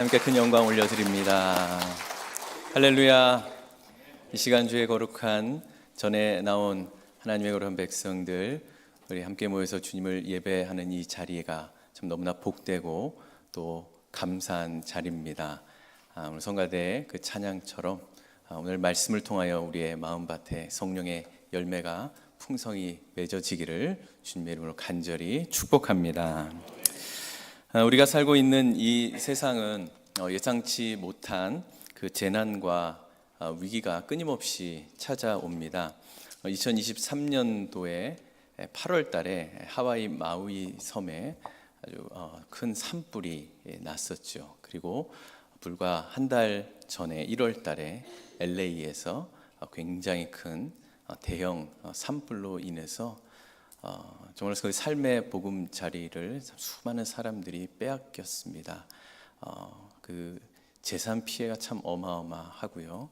함께 큰 영광 올려드립니다. 할렐루야. 이 시간 주의 거룩한 전에 나온 하나님의 거룩한 백성들, 우리 함께 모여서 주님을 예배하는 이 자리가 참 너무나 복되고 또 감사한 자리입니다. 오늘 성가대의 그 찬양처럼 오늘 말씀을 통하여 우리의 마음밭에 성령의 열매가 풍성히 맺어지기를 주님의 이름으로 간절히 축복합니다. 우리가 살고 있는 이 세상은 예상치 못한 그 재난과 위기가 끊임없이 찾아옵니다. 2023년도에 8월 달에 하와이 마우이 섬에 아주 큰 산불이 났었죠. 그리고 불과 한 달 전에 1월 달에 LA에서 굉장히 큰 대형 산불로 인해서 정말 그 삶의 보금자리를 수많은 사람들이 빼앗겼습니다. 그 재산 피해가 참 어마어마하고요.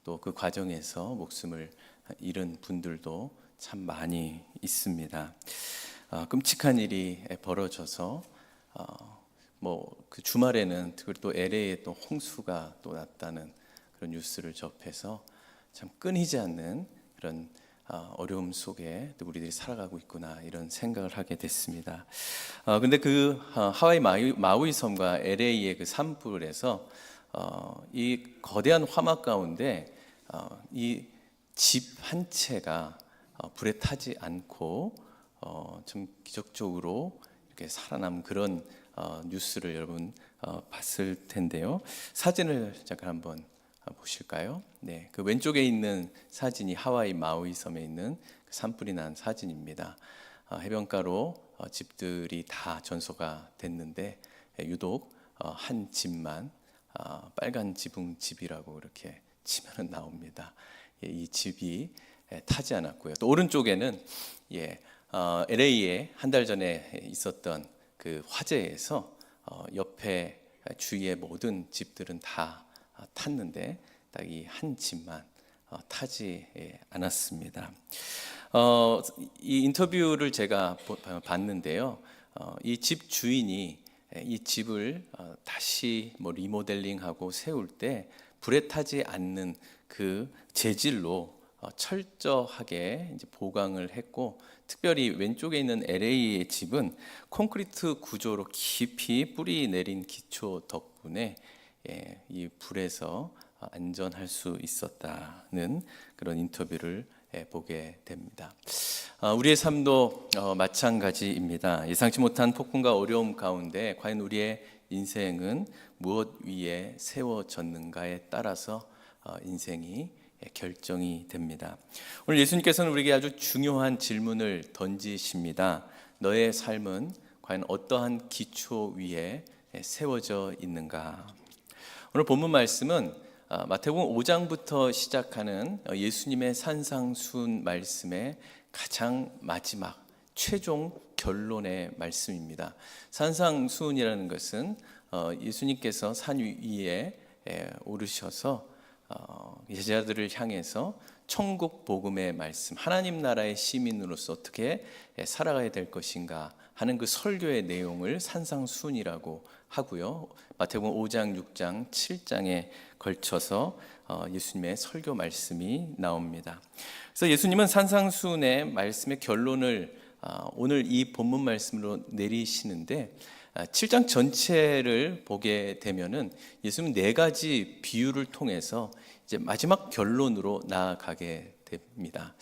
또 그 과정에서 목숨을 잃은 분들도 참 많이 있습니다. 끔찍한 일이 벌어져서 그 주말에는 특히 또 LA에 또 홍수가 또 났다는 그런 뉴스를 접해서 참 끊이지 않는 그런 어려움 속에 우리들이 살아가고 있구나 이런 생각을 하게 됐습니다. 근데 그 하와이 마우이 섬과 LA의 그 산불에서 이 거대한 화막 가운데 이 집 한 채가 불에 타지 않고 좀 기적적으로 이렇게 살아남은 그런 뉴스를 여러분 봤을 텐데요. 사진을 잠깐 한번 보실까요? 네, 그 왼쪽에 있는 사진이 하와이 마우이 섬에 있는 그 산불이 난 사진입니다. 해변가로 집들이 다 전소가 됐는데 유독 한 집만 빨간 지붕 집이라고 이렇게 치면은 나옵니다. 이 집이 타지 않았고요. 또 오른쪽에는 LA에 한 달 전에 있었던 그 화재에서 옆에 주위의 모든 집들은 다 탔는데 딱 이 한 집만 타지 않았습니다. 이 인터뷰를 제가 봤는데요. 이 집 주인이 이 집을 다시 리모델링하고 세울 때 불에 타지 않는 그 재질로 철저하게 이제 보강을 했고, 특별히 왼쪽에 있는 LA의 집은 콘크리트 구조로 깊이 뿌리 내린 기초 덕분에 이 불에서 안전할 수 있었다는 그런 인터뷰를 보게 됩니다. 우리의 삶도 마찬가지입니다. 예상치 못한 폭풍과 어려움 가운데 과연 우리의 인생은 무엇 위에 세워졌는가에 따라서 인생이 결정이 됩니다. 오늘 예수님께서는 우리에게 아주 중요한 질문을 던지십니다. 너의 삶은 과연 어떠한 기초 위에 세워져 있는가? 오늘 본문 말씀은 마태복음 5장부터 시작하는 예수님의 산상수훈 말씀의 가장 마지막 최종 결론의 말씀입니다. 산상수훈이라는 것은 예수님께서 산 위에 오르셔서 제자들을 향해서 천국 복음의 말씀, 하나님 나라의 시민으로서 어떻게 살아가야 될 것인가 하는 그 설교의 내용을 산상수훈이라고 하고요. 마태복음 5장, 6장, 7장에 걸쳐서 예수님의 설교 말씀이 나옵니다. 그래서 예수님은 산상수훈의 말씀의 결론을 오늘 이 본문 말씀으로 내리시는데, 7장 전체를 보게 되면은 예수님은 4가지 비유를 통해서 이제 마지막 결론으로 나아가게 됩니다.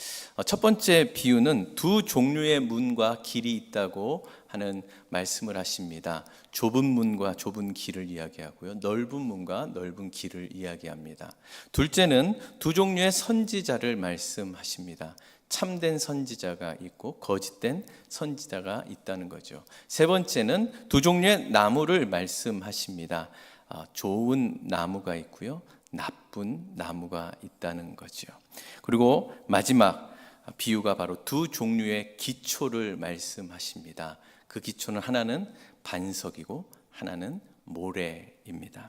첫 번째 비유는 두 종류의 문과 길이 있다고 하는 말씀을 하십니다. 좁은 문과 좁은 길을 이야기하고요, 넓은 문과 넓은 길을 이야기합니다. 둘째는 두 종류의 선지자를 말씀하십니다. 참된 선지자가 있고 거짓된 선지자가 있다는 거죠. 세 번째는 두 종류의 나무를 말씀하십니다. 좋은 나무가 있고요, 나쁜 나무가 있다는 거죠. 그리고 마지막 비유가 바로 두 종류의 기초를 말씀하십니다. 그 기초는 하나는 반석이고 하나는 모래입니다.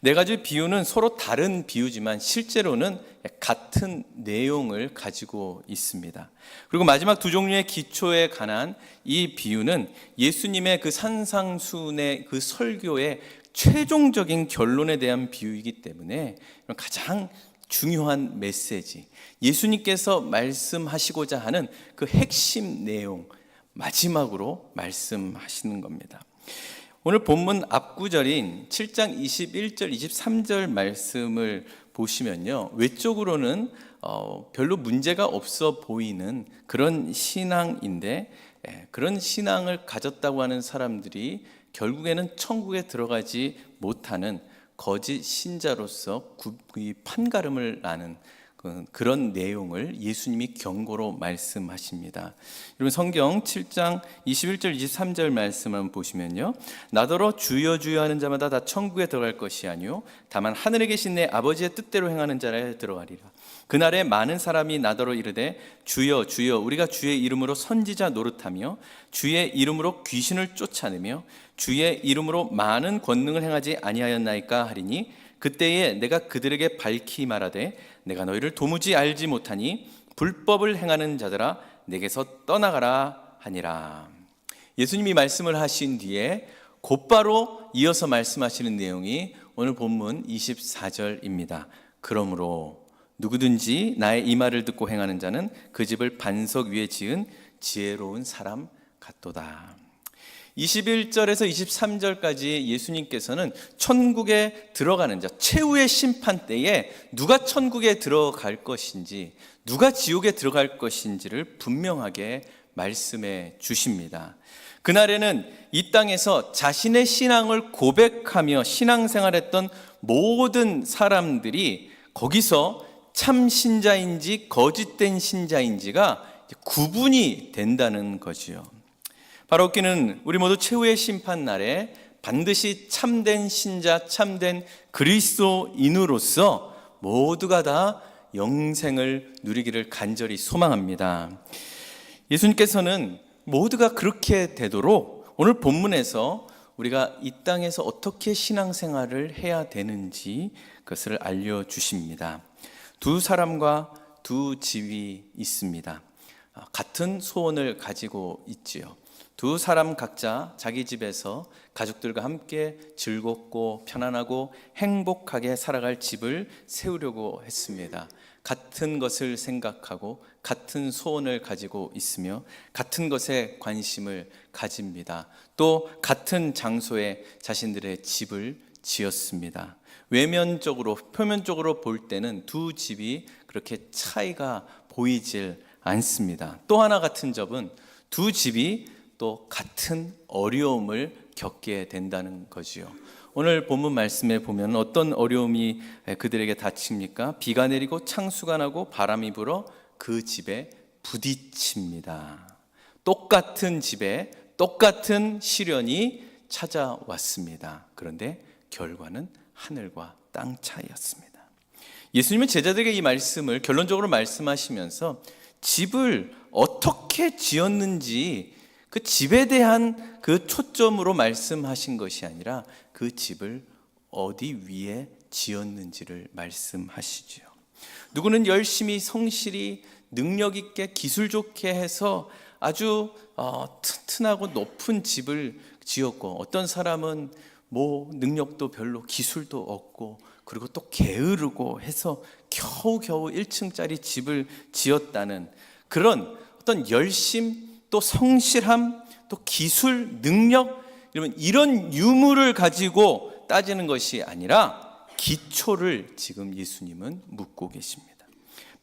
4가지 비유는 서로 다른 비유지만 실제로는 같은 내용을 가지고 있습니다. 그리고 마지막 두 종류의 기초에 관한 이 비유는 예수님의 그 산상수훈의 그 설교의 최종적인 결론에 대한 비유이기 때문에 가장 중요한 메시지, 예수님께서 말씀하시고자 하는 그 핵심 내용 마지막으로 말씀하시는 겁니다. 오늘 본문 앞구절인 7장 21절 23절 말씀을 보시면요, 외적으로는 별로 문제가 없어 보이는 그런 신앙인데, 그런 신앙을 가졌다고 하는 사람들이 결국에는 천국에 들어가지 못하는 거짓 신자로서 판가름을 나는 그런 내용을 예수님이 경고로 말씀하십니다. 여러분, 성경 7장 21절 23절 말씀을 보시면요, 나더러 주여 주여 하는 자마다 다 천국에 들어갈 것이 아니요 다만 하늘에 계신 내 아버지의 뜻대로 행하는 자라 들어가리라. 그날에 많은 사람이 나더러 이르되 주여 주여 우리가 주의 이름으로 선지자 노릇하며 주의 이름으로 귀신을 쫓아내며 주의 이름으로 많은 권능을 행하지 아니하였나이까 하리니, 그때에 내가 그들에게 밝히 말하되 내가 너희를 도무지 알지 못하니 불법을 행하는 자들아 내게서 떠나가라 하니라. 예수님이 말씀을 하신 뒤에 곧바로 이어서 말씀하시는 내용이 오늘 본문 24절입니다. 그러므로 누구든지 나의 이 말을 듣고 행하는 자는 그 집을 반석 위에 지은 지혜로운 사람 같도다. 21절에서 23절까지 예수님께서는 천국에 들어가는 자, 최후의 심판 때에 누가 천국에 들어갈 것인지, 누가 지옥에 들어갈 것인지를 분명하게 말씀해 주십니다. 그날에는 이 땅에서 자신의 신앙을 고백하며 신앙생활했던 모든 사람들이 거기서 참 신자인지 거짓된 신자인지가 구분이 된다는 거지요. 바로 그는 우리 모두 최후의 심판 날에 반드시 참된 신자, 참된 그리스도인으로서 모두가 다 영생을 누리기를 간절히 소망합니다. 예수님께서는 모두가 그렇게 되도록 오늘 본문에서 우리가 이 땅에서 어떻게 신앙생활을 해야 되는지 그것을 알려주십니다. 두 사람과 두 집이 있습니다. 같은 소원을 가지고 있지요. 두 사람 각자 자기 집에서 가족들과 함께 즐겁고 편안하고 행복하게 살아갈 집을 세우려고 했습니다. 같은 것을 생각하고 같은 소원을 가지고 있으며 같은 것에 관심을 가집니다. 또 같은 장소에 자신들의 집을 지었습니다. 외면적으로, 표면적으로 볼 때는 두 집이 그렇게 차이가 보이질 않습니다. 또 하나 같은 점은 두 집이 또 같은 어려움을 겪게 된다는 거지요. 오늘 본문 말씀에 보면 어떤 어려움이 그들에게 닥칩니까? 비가 내리고 창수가 나고 바람이 불어 그 집에 부딪힙니다. 똑같은 집에 똑같은 시련이 찾아왔습니다. 그런데 결과는 하늘과 땅 차이였습니다. 예수님은 제자들에게 이 말씀을 결론적으로 말씀하시면서 집을 어떻게 지었는지 그 집에 대한 그 초점으로 말씀하신 것이 아니라 그 집을 어디 위에 지었는지를 말씀하시죠. 누구는 열심히 성실히 능력 있게 기술 좋게 해서 아주 튼튼하고 높은 집을 지었고, 어떤 사람은 뭐 능력도 별로 기술도 없고 그리고 또 게으르고 해서 겨우겨우 1층짜리 집을 지었다는 그런 어떤 열심, 또 성실함, 또 기술, 능력, 이런 유무를 가지고 따지는 것이 아니라 기초를 지금 예수님은 묻고 계십니다.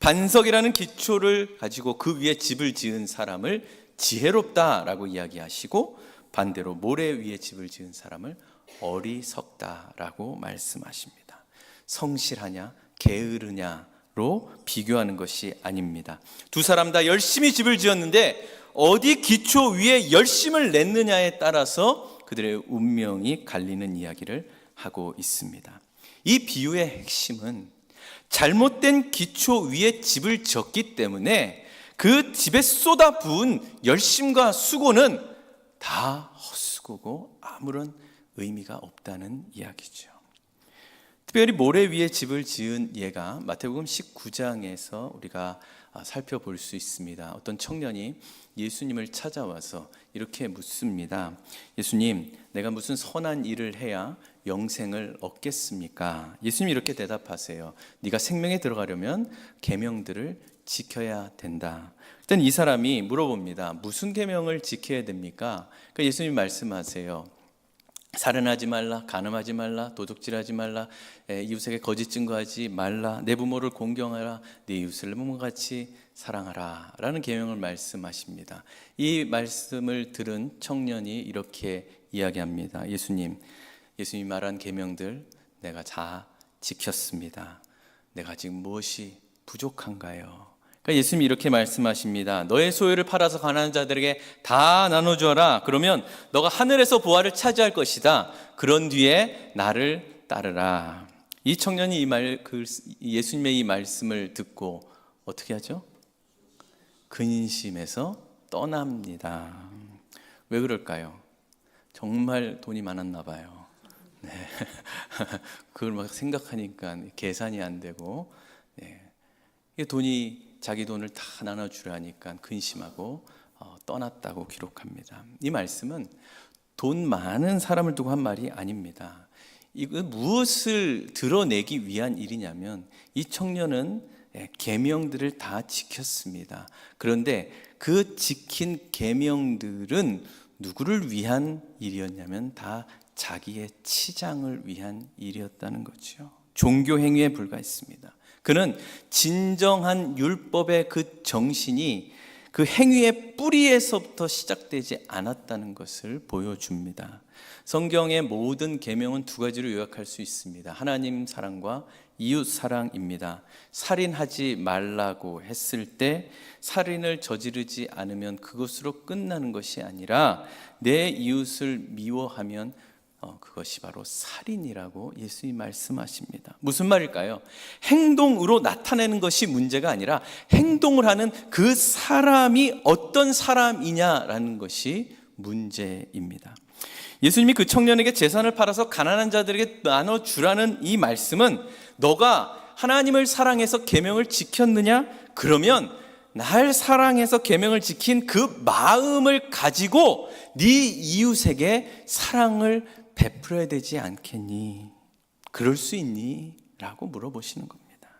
반석이라는 기초를 가지고 그 위에 집을 지은 사람을 지혜롭다라고 이야기하시고, 반대로 모래 위에 집을 지은 사람을 어리석다라고 말씀하십니다. 성실하냐 게으르냐로 비교하는 것이 아닙니다. 두 사람 다 열심히 집을 지었는데 어디 기초 위에 열심을 냈느냐에 따라서 그들의 운명이 갈리는 이야기를 하고 있습니다. 이 비유의 핵심은 잘못된 기초 위에 집을 지었기 때문에 그 집에 쏟아부은 열심과 수고는 다 헛수고고 아무런 의미가 없다는 이야기죠. 특별히 모래 위에 집을 지은 예가 마태복음 19장에서 우리가 살펴볼 수 있습니다. 어떤 청년이 예수님을 찾아와서 이렇게 묻습니다. 예수님, 내가 무슨 선한 일을 해야 영생을 얻겠습니까? 예수님이 이렇게 대답하세요. 네가 생명에 들어가려면 계명들을 지켜야 된다. 일단 이 사람이 물어봅니다. 무슨 계명을 지켜야 됩니까? 그러니까 예수님 말씀하세요. 살인하지 말라, 간음하지 말라, 도둑질하지 말라, 이웃에게 거짓 증거하지 말라, 내 부모를 공경하라, 네 이웃을 내 몸같이 사랑하라 라는 계명을 말씀하십니다. 이 말씀을 들은 청년이 이렇게 이야기합니다. 예수님이 말한 계명들 내가 다 지켰습니다. 내가 지금 무엇이 부족한가요? 그러니까 예수님이 이렇게 말씀하십니다. 너의 소유를 팔아서 가난한 자들에게 다 나눠주어라. 그러면 너가 하늘에서 보화를 차지할 것이다. 그런 뒤에 나를 따르라. 이 청년이 예수님의 이 말씀을 듣고 어떻게 하죠? 근심해서 떠납니다. 왜 그럴까요? 정말 돈이 많았나 봐요. 네. 그걸 막 생각하니까 계산이 안 되고, 네. 자기 돈을 다 나눠주라니까 근심하고 떠났다고 기록합니다. 이 말씀은 돈 많은 사람을 두고 한 말이 아닙니다. 이거 무엇을 드러내기 위한 일이냐면 이 청년은 계명들을 다 지켰습니다. 그런데 그 지킨 계명들은 누구를 위한 일이었냐면 다 자기의 치장을 위한 일이었다는 거죠. 종교 행위에 불과했습니다. 그는 진정한 율법의 그 정신이 그 행위의 뿌리에서부터 시작되지 않았다는 것을 보여줍니다. 성경의 모든 계명은 두 가지로 요약할 수 있습니다. 하나님 사랑과 이웃 사랑입니다. 살인하지 말라고 했을 때 살인을 저지르지 않으면 그것으로 끝나는 것이 아니라 내 이웃을 미워하면 그것이 바로 살인이라고 예수님이 말씀하십니다. 무슨 말일까요? 행동으로 나타내는 것이 문제가 아니라 행동을 하는 그 사람이 어떤 사람이냐라는 것이 문제입니다. 예수님이 그 청년에게 재산을 팔아서 가난한 자들에게 나눠주라는 이 말씀은 너가 하나님을 사랑해서 계명을 지켰느냐? 그러면 날 사랑해서 계명을 지킨 그 마음을 가지고 네 이웃에게 사랑을 베풀어야 되지 않겠니? 그럴 수 있니? 라고 물어보시는 겁니다.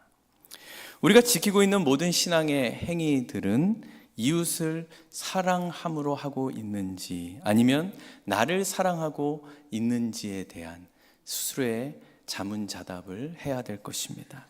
우리가 지키고 있는 모든 신앙의 행위들은 이웃을 사랑함으로 하고 있는지 아니면 나를 사랑하고 있는지에 대한 스스로의 자문자답을 해야 될 것입니다.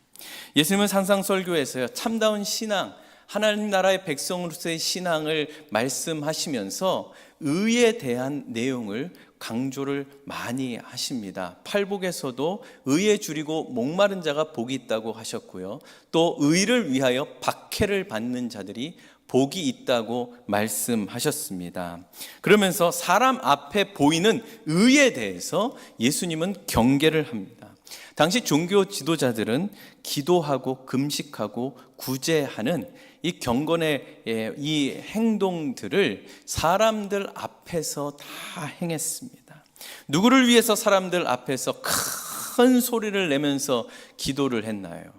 예수님은 산상설교에서요, 참다운 신앙, 하나님 나라의 백성으로서의 신앙을 말씀하시면서 의에 대한 내용을 강조를 많이 하십니다. 팔복에서도 의에 줄이고 목마른 자가 복이 있다고 하셨고요. 또 의를 위하여 박해를 받는 자들이 복이 있다고 말씀하셨습니다. 그러면서 사람 앞에 보이는 의에 대해서 예수님은 경계를 합니다. 당시 종교 지도자들은 기도하고 금식하고 구제하는 이 경건의 이 행동들을 사람들 앞에서 다 행했습니다. 누구를 위해서 사람들 앞에서 큰 소리를 내면서 기도를 했나요?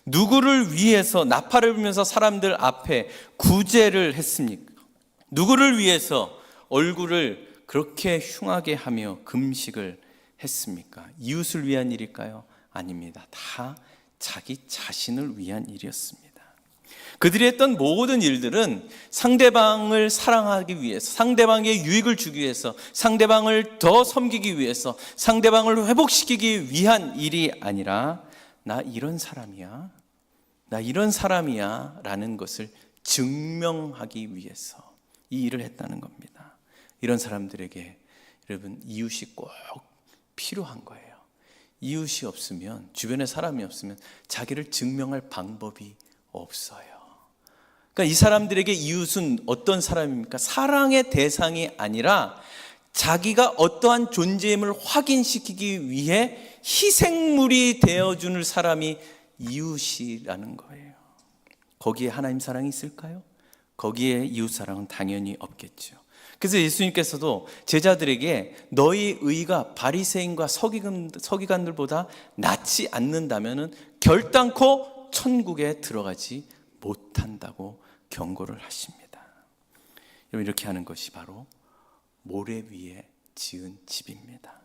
누구를 위해서 나팔을 불면서 사람들 앞에 구제를 했습니까? 누구를 위해서 얼굴을 그렇게 흉하게 하며 금식을 했습니까? 이웃을 위한 일일까요? 아닙니다. 다 자기 자신을 위한 일이었습니다. 그들이 했던 모든 일들은 상대방을 사랑하기 위해서, 상대방에게 유익을 주기 위해서, 상대방을 더 섬기기 위해서, 상대방을 회복시키기 위한 일이 아니라 나 이런 사람이야, 나 이런 사람이야 라는 것을 증명하기 위해서 이 일을 했다는 겁니다. 이런 사람들에게 여러분 이웃이 꼭 필요한 거예요. 이웃이 없으면, 주변에 사람이 없으면 자기를 증명할 방법이 없어요. 그러니까 이 사람들에게 이웃은 어떤 사람입니까? 사랑의 대상이 아니라 자기가 어떠한 존재임을 확인시키기 위해 희생물이 되어주는 사람이 이웃이라는 거예요. 거기에 하나님 사랑이 있을까요? 거기에 이웃 사랑은 당연히 없겠죠. 그래서 예수님께서도 제자들에게 너희 의가 바리새인과 서기관들보다 낫지 않는다면 결단코 천국에 들어가지 못한다고 경고를 하십니다. 여러분, 이렇게 하는 것이 바로 모래 위에 지은 집입니다.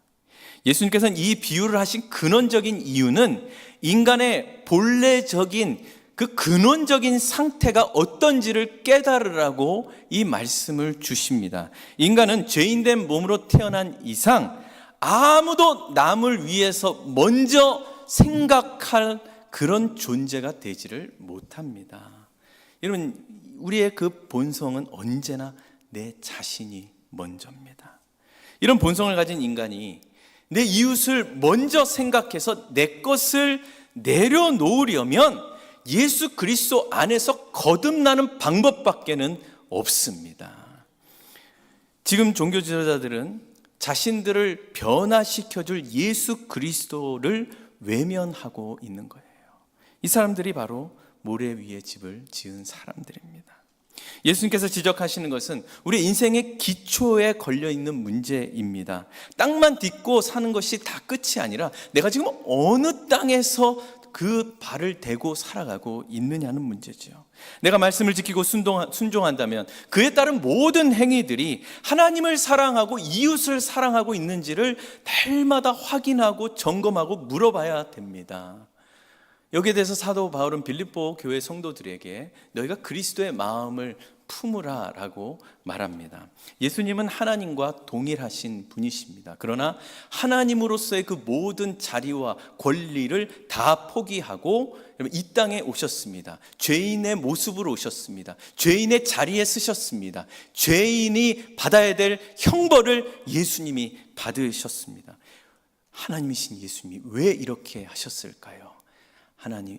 예수님께서는 이 비유를 하신 근원적인 이유는 인간의 본래적인 그 근원적인 상태가 어떤지를 깨달으라고 이 말씀을 주십니다. 인간은 죄인된 몸으로 태어난 이상 아무도 남을 위해서 먼저 생각할 그런 존재가 되지를 못합니다. 여러분, 우리의 그 본성은 언제나 내 자신이 먼저입니다. 이런 본성을 가진 인간이 내 이웃을 먼저 생각해서 내 것을 내려놓으려면 예수 그리스도 안에서 거듭나는 방법밖에는 없습니다. 지금 종교 지도자들은 자신들을 변화시켜줄 예수 그리스도를 외면하고 있는 거예요. 이 사람들이 바로 모래 위에 집을 지은 사람들입니다. 예수님께서 지적하시는 것은 우리 인생의 기초에 걸려있는 문제입니다. 땅만 딛고 사는 것이 다 끝이 아니라 내가 지금 어느 땅에서 그 발을 대고 살아가고 있느냐는 문제죠. 내가 말씀을 지키고 순종한다면 그에 따른 모든 행위들이 하나님을 사랑하고 이웃을 사랑하고 있는지를 날마다 확인하고 점검하고 물어봐야 됩니다. 여기에 대해서 사도 바울은 빌립보 교회 성도들에게 너희가 그리스도의 마음을 품으라 라고 말합니다. 예수님은 하나님과 동일하신 분이십니다. 그러나 하나님으로서의 그 모든 자리와 권리를 다 포기하고 이 땅에 오셨습니다. 죄인의 모습으로 오셨습니다. 죄인의 자리에 서셨습니다. 죄인이 받아야 될 형벌을 예수님이 받으셨습니다. 하나님이신 예수님이 왜 이렇게 하셨을까요?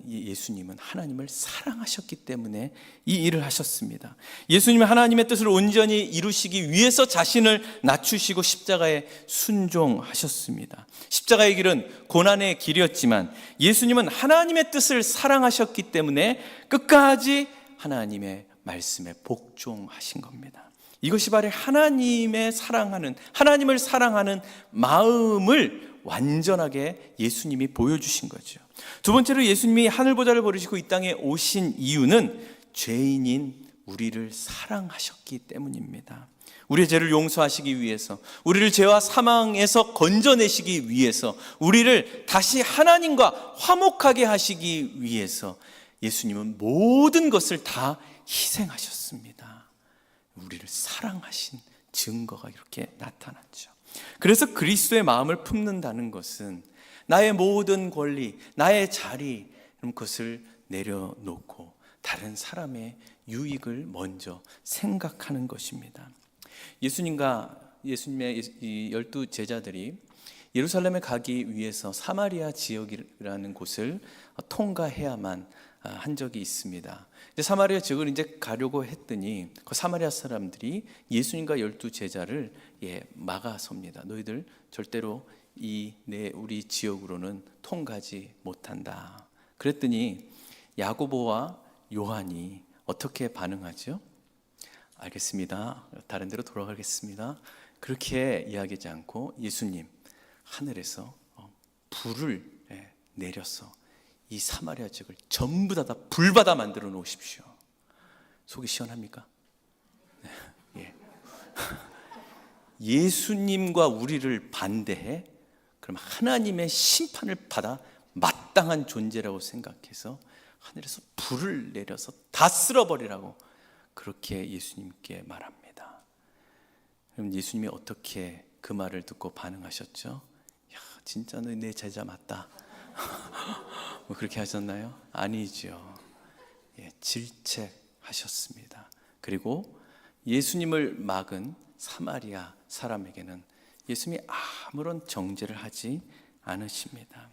예수님은 하나님을 사랑하셨기 때문에 이 일을 하셨습니다. 예수님은 하나님의 뜻을 온전히 이루시기 위해서 자신을 낮추시고 십자가에 순종하셨습니다. 십자가의 길은 고난의 길이었지만 예수님은 하나님의 뜻을 사랑하셨기 때문에 끝까지 하나님의 말씀에 복종하신 겁니다. 이것이 바로 하나님을 사랑하는 마음을 완전하게 예수님이 보여주신 거죠. 두 번째로 예수님이 하늘보좌를 버리시고 이 땅에 오신 이유는 죄인인 우리를 사랑하셨기 때문입니다. 우리의 죄를 용서하시기 위해서, 우리를 죄와 사망에서 건져내시기 위해서, 우리를 다시 하나님과 화목하게 하시기 위해서 예수님은 모든 것을 다 희생하셨습니다. 우리를 사랑하신 증거가 이렇게 나타났죠. 그래서 그리스도의 마음을 품는다는 것은 나의 모든 권리, 나의 자리, 그것을 내려놓고 다른 사람의 유익을 먼저 생각하는 것입니다. 예수님의 이 12 제자들이 예루살렘에 가기 위해서 사마리아 지역이라는 곳을 통과해야만 한 적이 있습니다. 사마리아 지역을 이제 가려고 했더니 그 사마리아 사람들이 예수님과 12 제자를 막아섭니다. 너희들 절대로 우리 지역으로는 통과하지 못한다. 그랬더니 야고보와 요한이 어떻게 반응하죠? 알겠습니다. 다른 데로 돌아가겠습니다. 그렇게 이야기하지 않고 예수님 하늘에서 불을 내려서 이 사마리아 지역을 전부 다 불바다 만들어 놓으십시오. 속이 시원합니까? 예. 예수님과 우리를 반대해 그럼 하나님의 심판을 받아 마땅한 존재라고 생각해서 하늘에서 불을 내려서 다 쓸어버리라고 그렇게 예수님께 말합니다. 그럼 예수님이 어떻게 그 말을 듣고 반응하셨죠? 야, 진짜 너 내 제자 맞다. 뭐 그렇게 하셨나요? 아니죠. 질책하셨습니다. 그리고 예수님을 막은 사마리아 사람에게는 예수님이 아무런 정죄를 하지 않으십니다.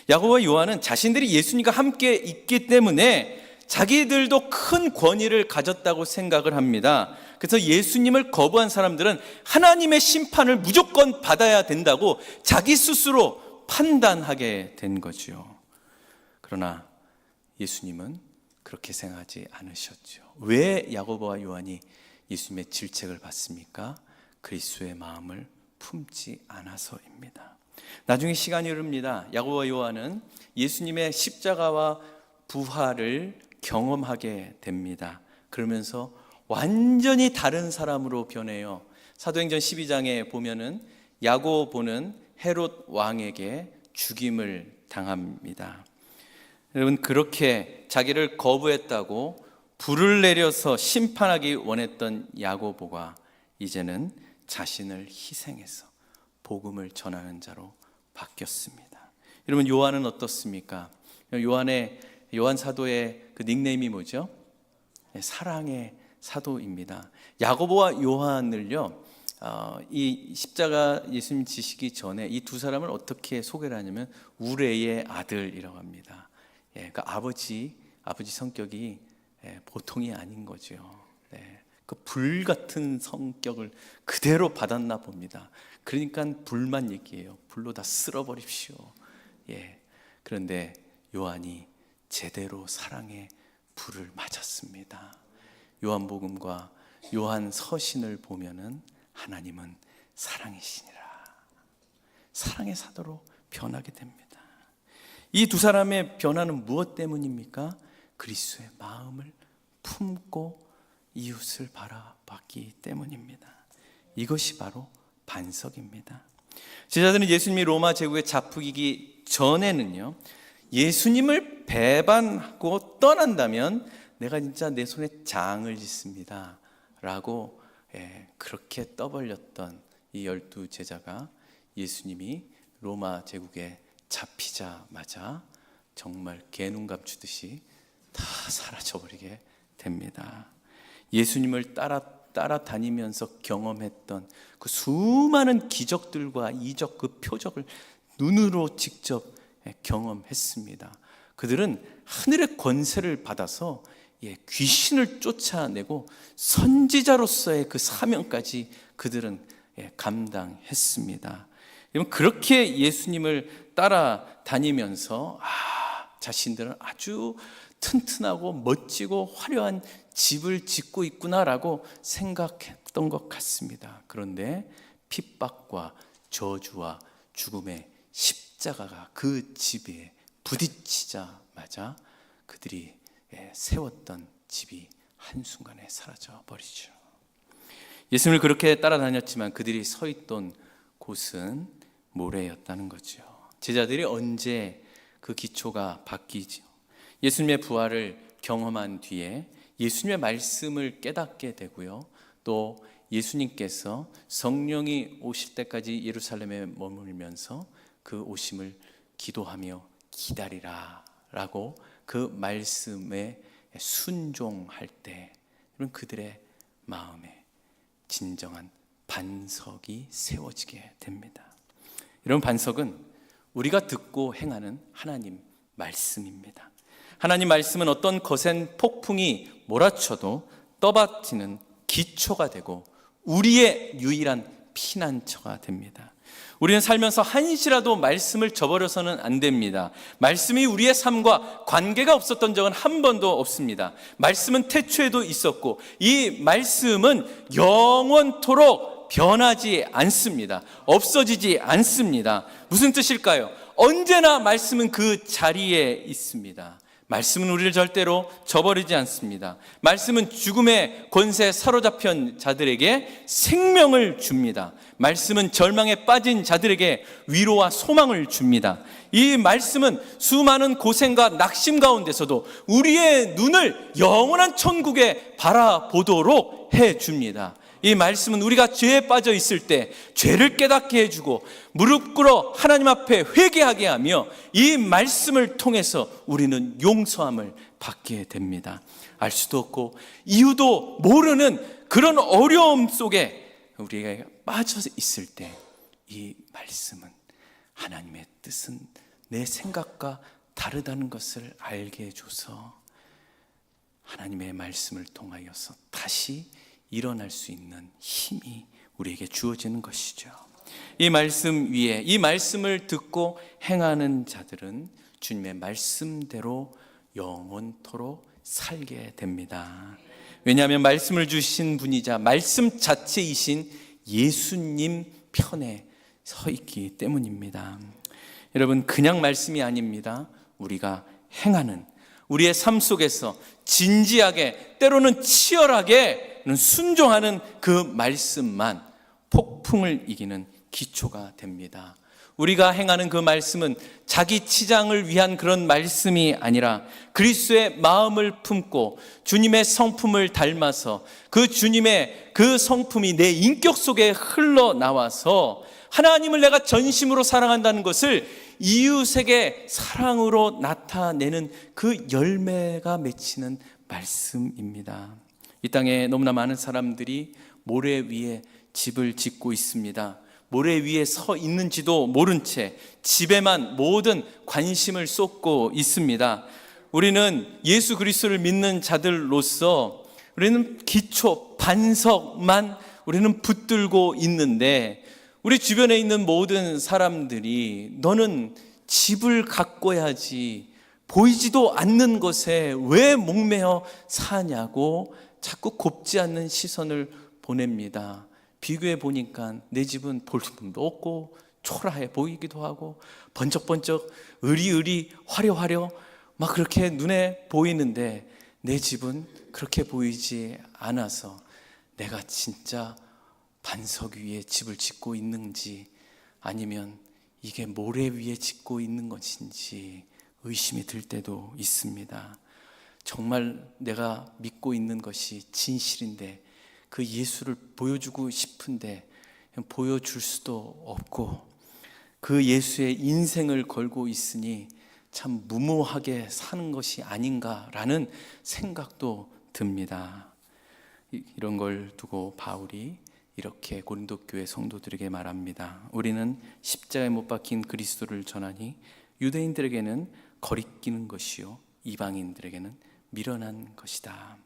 야고보와 요한은 자신들이 예수님과 함께 있기 때문에 자기들도 큰 권위를 가졌다고 생각을 합니다. 그래서 예수님을 거부한 사람들은 하나님의 심판을 무조건 받아야 된다고 자기 스스로 판단하게 된 거죠. 그러나 예수님은 그렇게 생각하지 않으셨죠. 왜 야고보와 요한이 예수님의 질책을 받습니까? 그리스도의 마음을 품지 않아서입니다. 나중에 시간이 흐릅니다. 야고보와 요한은 예수님의 십자가와 부활을 경험하게 됩니다. 그러면서 완전히 다른 사람으로 변해요. 사도행전 12장에 보면은 야고보는 헤롯 왕에게 죽임을 당합니다. 여러분, 그렇게 자기를 거부했다고 불을 내려서 심판하기 원했던 야고보가 이제는 자신을 희생해서 복음을 전하는 자로 바뀌었습니다. 여러분, 요한은 어떻습니까? 요한 사도의 그 닉네임이 뭐죠? 사랑의 사도입니다. 야고보와 요한을요, 이 십자가 예수님 지시기 전에 이 두 사람을 어떻게 소개를 하냐면 우레의 아들이라고 합니다. 그러니까 아버지 성격이 보통이 아닌 거죠. 그 불 같은 성격을 그대로 받았나 봅니다. 그러니까 불만 얘기해요. 불로 다 쓸어버립시오. 그런데 요한이 제대로 사랑의 불을 맞았습니다. 요한복음과 요한 서신을 보면은 하나님은 사랑이시니라. 사랑의 사도로 변하게 됩니다. 이 두 사람의 변화는 무엇 때문입니까? 그리스도의 마음을 품고 이웃을 바라봤기 때문입니다. 이것이 바로 반석입니다. 제자들은 예수님이 로마 제국에 잡히기 전에는요, 예수님을 배반하고 떠난다면 내가 진짜 내 손에 장을 짓습니다 라고 그렇게 떠벌렸던 이 12 제자가 예수님이 로마 제국에 잡히자마자 정말 개눈 감추듯이 다 사라져버리게 됩니다. 예수님을 따라다니면서 경험했던 그 수많은 기적들과 이적, 그 표적을 눈으로 직접 경험했습니다. 그들은 하늘의 권세를 받아서 귀신을 쫓아내고 선지자로서의 그 사명까지 그들은 감당했습니다. 그렇게 예수님을 따라다니면서 자신들은 아주 튼튼하고 멋지고 화려한 집을 짓고 있구나라고 생각했던 것 같습니다. 그런데 핍박과 저주와 죽음의 십자가가 그 집에 부딪히자마자 그들이 세웠던 집이 한순간에 사라져 버리죠. 예수님을 그렇게 따라다녔지만 그들이 서 있던 곳은 모래였다는 거죠. 제자들이 언제 그 기초가 바뀌죠? 예수님의 부활을 경험한 뒤에 예수님의 말씀을 깨닫게 되고요. 또 예수님께서 성령이 오실 때까지 예루살렘에 머물면서 그 오심을 기도하며 기다리라 라고 그 말씀에 순종할 때 그들의 마음에 진정한 반석이 세워지게 됩니다. 이런 반석은 우리가 듣고 행하는 하나님 말씀입니다. 하나님 말씀은 어떤 거센 폭풍이 몰아쳐도 떠받치는 기초가 되고 우리의 유일한 피난처가 됩니다. 우리는 살면서 한시라도 말씀을 저버려서는 안 됩니다. 말씀이 우리의 삶과 관계가 없었던 적은 한 번도 없습니다. 말씀은 태초에도 있었고 이 말씀은 영원토록 변하지 않습니다. 없어지지 않습니다. 무슨 뜻일까요? 언제나 말씀은 그 자리에 있습니다. 말씀은 우리를 절대로 저버리지 않습니다. 말씀은 죽음의 권세에 사로잡힌 자들에게 생명을 줍니다. 말씀은 절망에 빠진 자들에게 위로와 소망을 줍니다. 이 말씀은 수많은 고생과 낙심 가운데서도 우리의 눈을 영원한 천국에 바라보도록 해줍니다. 이 말씀은 우리가 죄에 빠져 있을 때 죄를 깨닫게 해주고 무릎 꿇어 하나님 앞에 회개하게 하며 이 말씀을 통해서 우리는 용서함을 받게 됩니다. 알 수도 없고 이유도 모르는 그런 어려움 속에 우리가 빠져 있을 때 이 말씀은 하나님의 뜻은 내 생각과 다르다는 것을 알게 해줘서 하나님의 말씀을 통하여서 다시 일어날 수 있는 힘이 우리에게 주어지는 것이죠. 이 말씀 위에 이 말씀을 듣고 행하는 자들은 주님의 말씀대로 영원토록 살게 됩니다. 왜냐하면 말씀을 주신 분이자 말씀 자체이신 예수님 편에 서 있기 때문입니다. 여러분, 그냥 말씀이 아닙니다. 우리가 행하는 우리의 삶 속에서 진지하게 때로는 치열하게 순종하는 그 말씀만 폭풍을 이기는 기초가 됩니다. 우리가 행하는 그 말씀은 자기 치장을 위한 그런 말씀이 아니라 그리스도의 마음을 품고 주님의 성품을 닮아서 그 주님의 그 성품이 내 인격 속에 흘러나와서 하나님을 내가 전심으로 사랑한다는 것을 이웃에게 사랑으로 나타내는 그 열매가 맺히는 말씀입니다. 이 땅에 너무나 많은 사람들이 모래 위에 집을 짓고 있습니다. 모래 위에 서 있는지도 모른 채 집에만 모든 관심을 쏟고 있습니다. 우리는 예수 그리스도를 믿는 자들로서 우리는 기초, 반석만 우리는 붙들고 있는데 우리 주변에 있는 모든 사람들이 너는 집을 가꿔야지 보이지도 않는 것에 왜 목매어 사냐고 자꾸 곱지 않는 시선을 보냅니다. 비교해 보니까 내 집은 볼품도 없고 초라해 보이기도 하고 번쩍번쩍 의리의리 화려화려 막 그렇게 눈에 보이는데 내 집은 그렇게 보이지 않아서 내가 진짜 반석 위에 집을 짓고 있는지 아니면 이게 모래 위에 짓고 있는 것인지 의심이 들 때도 있습니다. 정말 내가 믿고 있는 것이 진실인데 그 예수를 보여주고 싶은데 보여줄 수도 없고 그 예수의 인생을 걸고 있으니 참 무모하게 사는 것이 아닌가라는 생각도 듭니다. 이런 걸 두고 바울이 이렇게 고린도 교회 성도들에게 말합니다. 우리는 십자가에 못 박힌 그리스도를 전하니 유대인들에게는 거리끼는 것이요 이방인들에게는 미련한 것이다.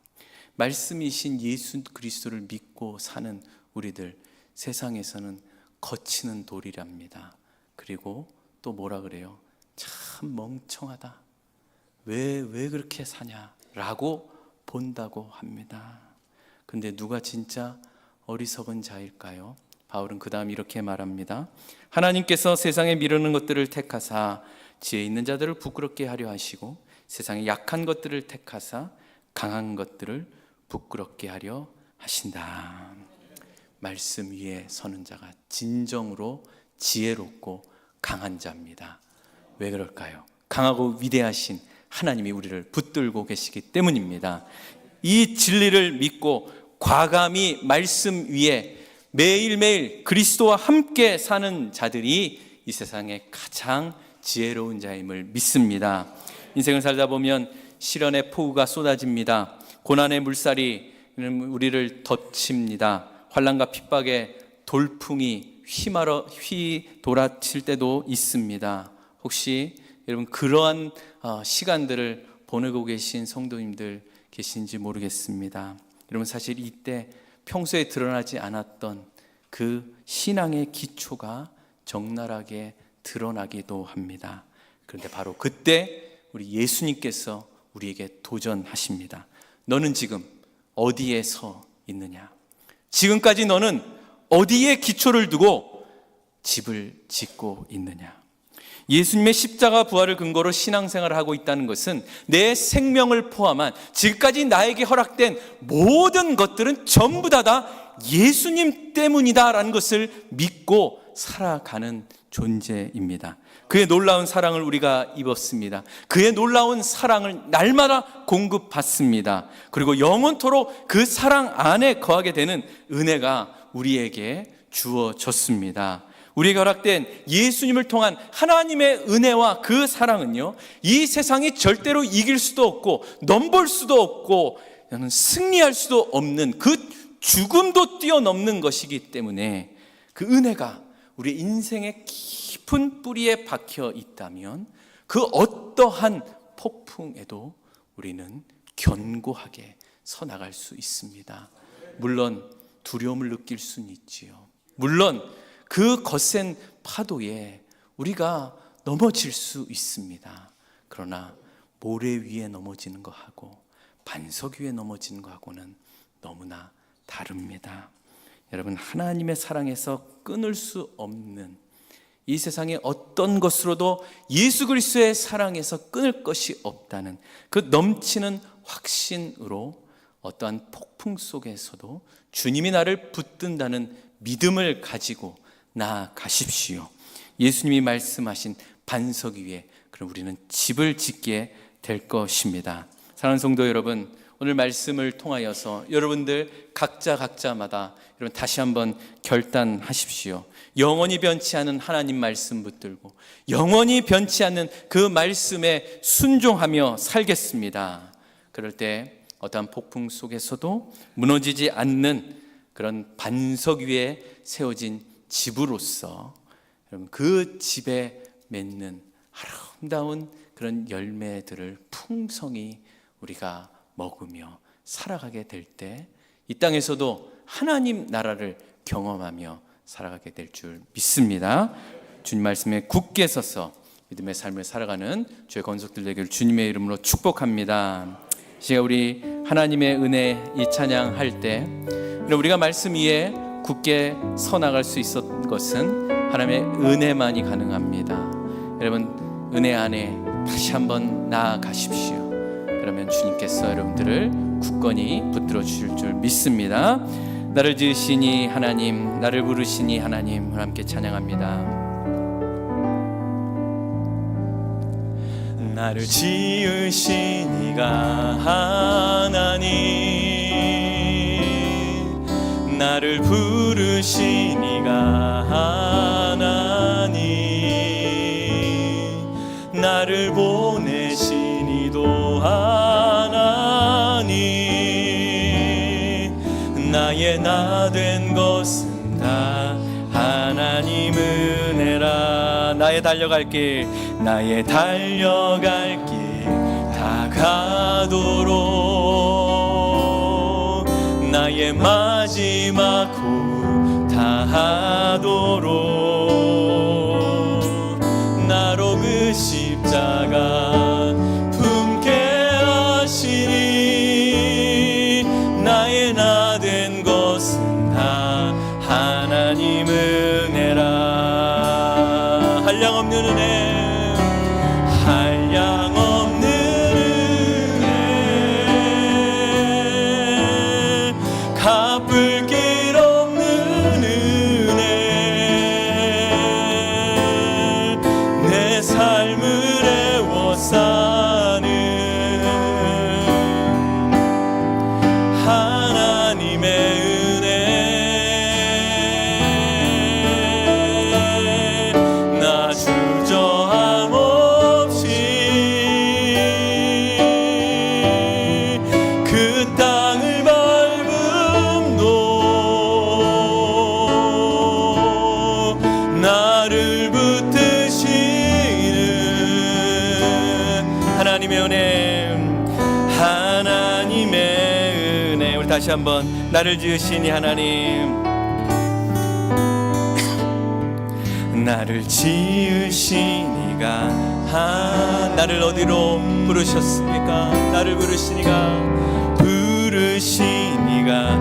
말씀이신 예수 그리스도를 믿고 사는 우리들 세상에서는 거치는 돌이랍니다. 그리고 또 뭐라 그래요? 참 멍청하다. 왜 그렇게 사냐라고 본다고 합니다. 근데 누가 진짜 어리석은 자일까요? 바울은 그 다음 이렇게 말합니다. 하나님께서 세상에 미루는 것들을 택하사 지혜 있는 자들을 부끄럽게 하려 하시고 세상에 약한 것들을 택하사 강한 것들을 부끄럽게 하려 하신다. 말씀 위에 서는 자가 진정으로 지혜롭고 강한 자입니다. 왜 그럴까요? 강하고 위대하신 하나님이 우리를 붙들고 계시기 때문입니다. 이 진리를 믿고 과감히 말씀 위에 매일매일 그리스도와 함께 사는 자들이 이 세상에 가장 지혜로운 자임을 믿습니다. 인생을 살다 보면 시련의 폭우가 쏟아집니다. 고난의 물살이 우리를 덮칩니다. 환난과 핍박에 돌풍이 휘돌아칠 때도 있습니다. 혹시 여러분 그러한 시간들을 보내고 계신 성도님들 계신지 모르겠습니다. 여러분 사실 이때 평소에 드러나지 않았던 그 신앙의 기초가 적나라하게 드러나기도 합니다. 그런데 바로 그때 우리 예수님께서 우리에게 도전하십니다. 너는 지금 어디에 서 있느냐? 지금까지 너는 어디에 기초를 두고 집을 짓고 있느냐? 예수님의 십자가 부활을 근거로 신앙생활을 하고 있다는 것은 내 생명을 포함한 지금까지 나에게 허락된 모든 것들은 전부 다 예수님 때문이다라는 것을 믿고 살아가는 존재입니다. 그의 놀라운 사랑을 우리가 입었습니다. 그의 놀라운 사랑을 날마다 공급받습니다. 그리고 영원토록 그 사랑 안에 거하게 되는 은혜가 우리에게 주어졌습니다. 우리에게 허락된 예수님을 통한 하나님의 은혜와 그 사랑은요, 이 세상이 절대로 이길 수도 없고 넘볼 수도 없고 승리할 수도 없는 그 죽음도 뛰어넘는 것이기 때문에 그 은혜가 우리 인생의 깊은 뿌리에 박혀 있다면 그 어떠한 폭풍에도 우리는 견고하게 서 나갈 수 있습니다. 물론 두려움을 느낄 수는 있지요. 물론 그 거센 파도에 우리가 넘어질 수 있습니다. 그러나 모래 위에 넘어지는 것하고 반석 위에 넘어지는 것하고는 너무나 다릅니다. 여러분, 하나님의 사랑에서 끊을 수 없는 이 세상의 어떤 것으로도 예수 그리스도의 사랑에서 끊을 것이 없다는 그 넘치는 확신으로 어떠한 폭풍 속에서도 주님이 나를 붙든다는 믿음을 가지고 나아가십시오. 예수님이 말씀하신 반석 위에 그럼 우리는 집을 짓게 될 것입니다. 사랑하는 성도 여러분, 오늘 말씀을 통하여서 여러분들 각자마다 여러분 다시 한번 결단하십시오. 영원히 변치 않은 하나님 말씀 붙들고 영원히 변치 않는 그 말씀에 순종하며 살겠습니다. 그럴 때 어떠한 폭풍 속에서도 무너지지 않는 그런 반석 위에 세워진 집으로서 여러분 그 집에 맺는 아름다운 그런 열매들을 풍성히 우리가 먹으며 살아가게 될 때 이 땅에서도 하나님 나라를 경험하며 살아가게 될 줄 믿습니다. 주님 말씀에 굳게 서서 믿음의 삶을 살아가는 주의 건속들 되기를 주님의 이름으로 축복합니다. 이제 우리 하나님의 은혜 이 찬양할 때 우리가 말씀 위에 굳게 서 나갈 수 있었던 것은 하나님의 은혜만이 가능합니다. 여러분 은혜 안에 다시 한번 나아가십시오. 그러면 주님께서 여러분들을 굳건히 붙들어 주실 줄 믿습니다. 나를 지으시니 하나님, 나를 부르시니 하나님, 함께 찬양합니다. 나를 지으신 이가 하나님, 나를 부르신 이가 하나님, 나를 보내신 이도 하나님, 나의 나 된 것은 다 하나님 은혜라. 나의 달려갈 길, 나의 달려갈 길 다가도록, 나의 마지막 후 다하도록, 나로 그 십자가 품게 하시니, 나의 나 된 것은 다 하나님 은혜라. 한량없는 은혜, 한량없는 은혜, 갚을 길 없는 은혜, 내 삶을 애워싸는 하나님의 은혜. 나 주저함 없이 그 땅을 밟음도 나를 붙드시는 하나님의 은혜, 하나님의 은혜. 우리 다시 한번, 나를 지으시니 하나님, 나를 지으신 이가 나를 어디로 부르셨습니까? 나를 부르신 이가, 부르신 이가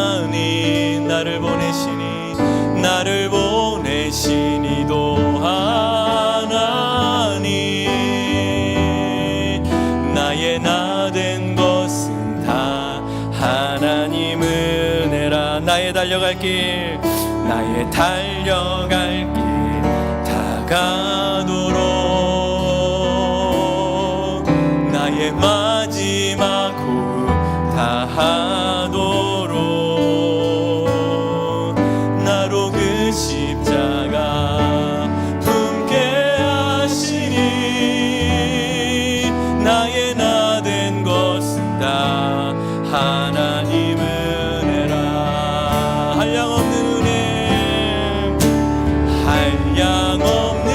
하나님, 나를 보내시니, 나를 보내시니도 하나님, 나의 나 된 것은 다 하나님 은혜라. 나의 달려갈 길, 나의 달려갈 길 다가도록, 나의 마지막 후 다하도록, 나로 그 십자가 품게 하시니, 나의 나 된 것은 다 하나님 은혜라. 한량없는 은혜, 한량없는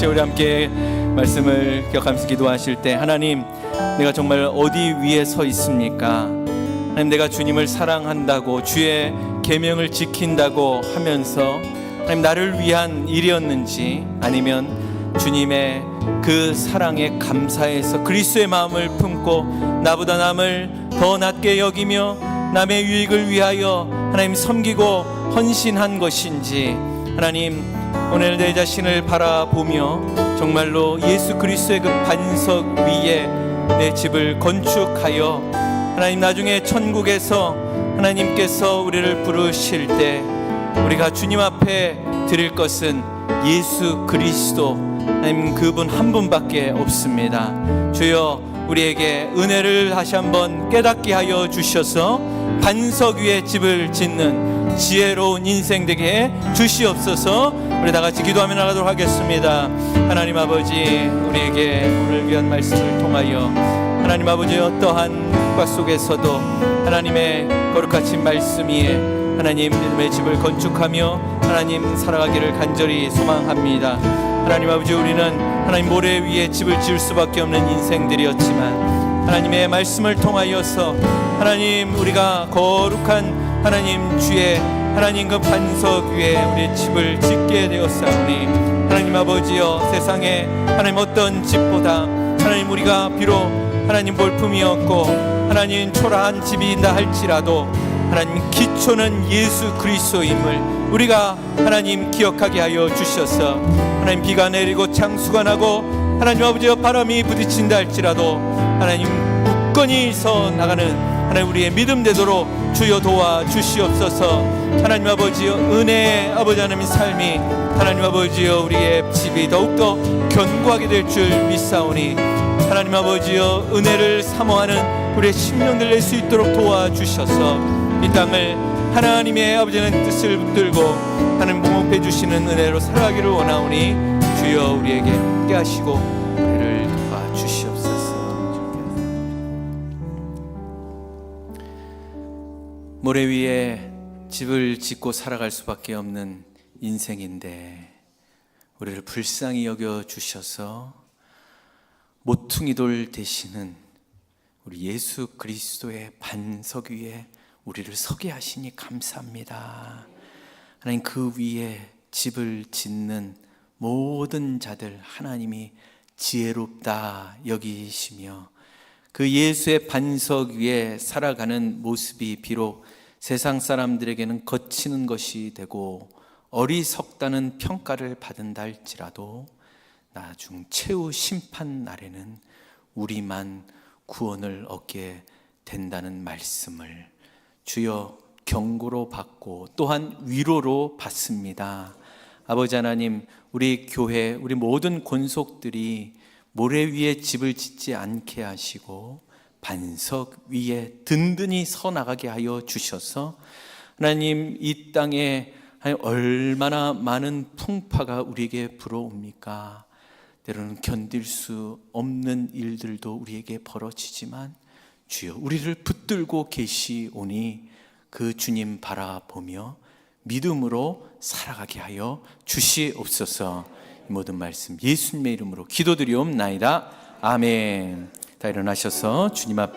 동시에 우리 함께 말씀을 기억하면서 기도하실 때, 하나님, 내가 정말 어디 위에 서 있습니까? 하나님, 내가 주님을 사랑한다고 주의 계명을 지킨다고 하면서 하나님, 나를 위한 일이었는지, 아니면 주님의 그 사랑에 감사해서 그리스도의 마음을 품고 나보다 남을 더 낮게 여기며 남의 유익을 위하여 하나님 섬기고 헌신한 것인지, 하나님, 오늘 내 자신을 바라보며 정말로 예수 그리스도의 그 반석 위에 내 집을 건축하여 하나님, 나중에 천국에서 하나님께서 우리를 부르실 때 우리가 주님 앞에 드릴 것은 예수 그리스도, 하나님, 그분 한 분밖에 없습니다. 주여, 우리에게 은혜를 다시 한번 깨닫게 하여 주셔서 반석 위에 집을 짓는 지혜로운 인생 되게 주시옵소서. 우리 다 같이 기도하며 나가도록 하겠습니다. 하나님 아버지, 우리에게 오늘 귀한 말씀을 통하여 하나님 아버지, 어떠한 국가 속에서도 하나님의 거룩하신 말씀 위에 하나님 믿음의 집을 건축하며 하나님 살아가기를 간절히 소망합니다. 하나님 아버지, 우리는 하나님 모래 위에 집을 지을 수밖에 없는 인생들이었지만 하나님의 말씀을 통하여서 하나님, 우리가 거룩한 하나님 주의 하나님 그 반석 위에 우리의 집을 짓게 되었사오니, 하나님 아버지여, 세상에 하나님 어떤 집보다 하나님, 우리가 비록 하나님 볼품이었고 하나님 초라한 집이다 할지라도 하나님 기초는 예수 그리스도임을 우리가 하나님 기억하게 하여 주셔서, 하나님 비가 내리고 창수가 나고 하나님 아버지여 바람이 부딪힌다 할지라도 하나님 굳건히 서 나가는 하나님 우리의 믿음 되도록 주여 도와 주시옵소서. 하나님 아버지여, 은혜의 아버지 하나님의 삶이 하나님 아버지여 우리의 집이 더욱더 견고하게 될 줄 믿사오니, 하나님 아버지여 은혜를 사모하는 우리의 심령들 낼 수 있도록 도와주셔서 이 땅을 하나님의 아버지는 뜻을 붙들고 하나님 봉급해 주시는 은혜로 살아가기를 원하오니, 주여 우리에게 함께 하시고 우리를 도와주시옵소서. 모래 위에 집을 짓고 살아갈 수밖에 없는 인생인데 우리를 불쌍히 여겨 주셔서 모퉁이돌 되시는 우리 예수 그리스도의 반석 위에 우리를 서게 하시니 감사합니다. 하나님, 그 위에 집을 짓는 모든 자들 하나님이 지혜롭다 여기시며 그 예수의 반석 위에 살아가는 모습이 비록 세상 사람들에게는 거치는 것이 되고 어리석다는 평가를 받은다 할지라도 나중 최후 심판 날에는 우리만 구원을 얻게 된다는 말씀을 주여 경고로 받고 또한 위로로 받습니다. 아버지 하나님, 우리 교회, 우리 모든 권속들이 모래 위에 집을 짓지 않게 하시고 반석 위에 든든히 서 나가게 하여 주셔서 하나님, 이 땅에 얼마나 많은 풍파가 우리에게 불어옵니까? 때로는 견딜 수 없는 일들도 우리에게 벌어지지만 주여 우리를 붙들고 계시오니 그 주님 바라보며 믿음으로 살아가게 하여 주시옵소서. 이 모든 말씀 예수님의 이름으로 기도드리옵나이다. 아멘. 다 일어나셔서 주님 앞에